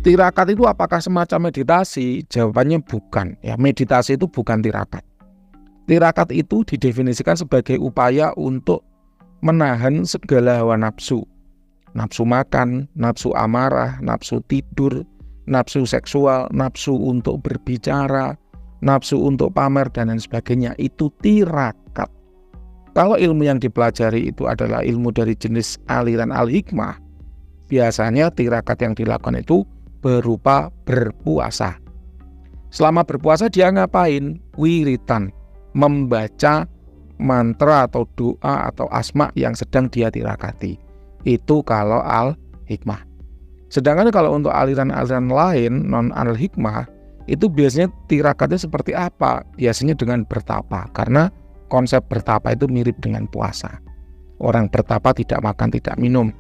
Tirakat itu apakah semacam meditasi? Jawabannya bukan. Ya, meditasi itu bukan tirakat. Tirakat itu didefinisikan sebagai upaya untuk menahan segala hawa nafsu. Nafsu makan, nafsu amarah, nafsu tidur, nafsu seksual, nafsu untuk berbicara, nafsu untuk pamer, dan lain sebagainya. Itu tirakat. Kalau ilmu yang dipelajari itu adalah ilmu dari jenis aliran al-hikmah, biasanya tirakat yang dilakukan itu berupa berpuasa. Selama berpuasa dia ngapain? Wiritan, membaca mantra atau doa atau asma yang sedang dia tirakati. Itu kalau al-hikmah. Sedangkan kalau untuk aliran-aliran lain non al-hikmah, itu biasanya tirakatnya seperti apa? Biasanya dengan bertapa, karena konsep bertapa itu mirip dengan puasa. Orang bertapa tidak makan, tidak minum.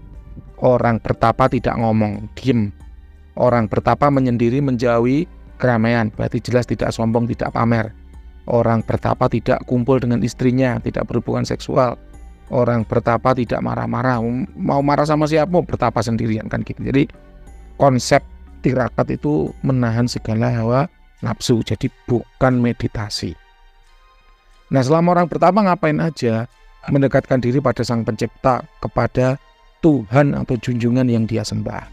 Orang bertapa tidak ngomong, diem. Orang bertapa menyendiri, menjauhi keramaian, berarti jelas tidak sombong, tidak pamer. Orang bertapa tidak kumpul dengan istrinya, tidak berhubungan seksual. Orang bertapa tidak marah-marah, mau marah sama siapa, bertapa sendirian, kan gitu. Jadi konsep tirakat itu menahan segala hawa nafsu, jadi bukan meditasi. Nah, selama orang bertapa ngapain aja? Mendekatkan diri pada Sang Pencipta, kepada Tuhan atau junjungan yang dia sembah,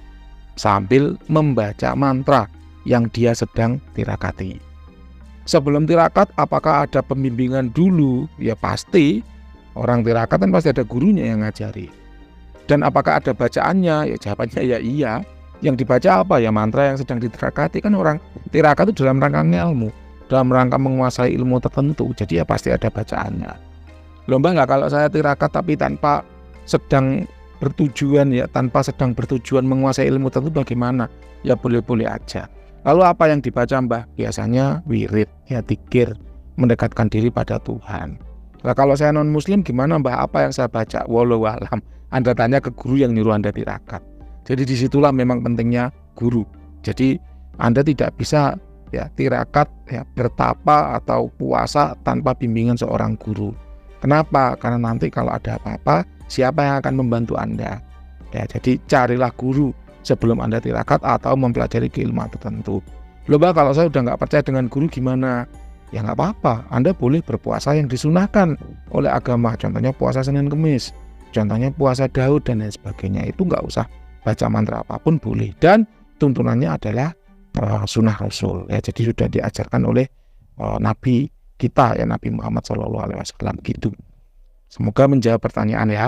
sambil membaca mantra yang dia sedang tirakati. Sebelum tirakat, apakah ada pembimbingan dulu? Ya pasti. Orang tirakat kan pasti ada gurunya yang ngajari. Dan apakah ada bacaannya? Ya jawabannya ya iya. Yang dibaca apa? Ya mantra yang sedang ditirakati. Kan orang tirakat itu dalam rangka ilmu, dalam rangka menguasai ilmu tertentu. Jadi ya pasti ada bacaannya. Lomba nggak kalau saya tirakat tapi tanpa sedang bertujuan, ya tanpa sedang bertujuan menguasai ilmu tertentu bagaimana? Ya boleh-boleh aja. Lalu apa yang dibaca Mbah? Biasanya wirid, ya dzikir, mendekatkan diri pada Tuhan. Nah, kalau saya non muslim gimana Mbah? Apa yang saya baca? Wallahu alam. Anda tanya ke guru yang nyuruh Anda tirakat. Jadi disitulah memang pentingnya guru. Jadi Anda tidak bisa ya tirakat, ya bertapa atau puasa tanpa bimbingan seorang guru. Kenapa? Karena nanti kalau ada apa-apa, siapa yang akan membantu Anda? Ya, jadi carilah guru sebelum Anda tirakat atau mempelajari keilmuan tertentu. Loh Mbak, kalau saya udah nggak percaya dengan guru gimana? Ya nggak apa-apa, Anda boleh berpuasa yang disunahkan oleh agama. Contohnya puasa Senin Kemis, contohnya puasa Daud dan lain sebagainya. Itu nggak usah baca mantra apapun boleh. Dan tuntunannya adalah sunnah Rasul. Ya, jadi sudah diajarkan oleh Nabi kita, ya Nabi Muhammad SAW gitu. Semoga menjawab pertanyaan ya.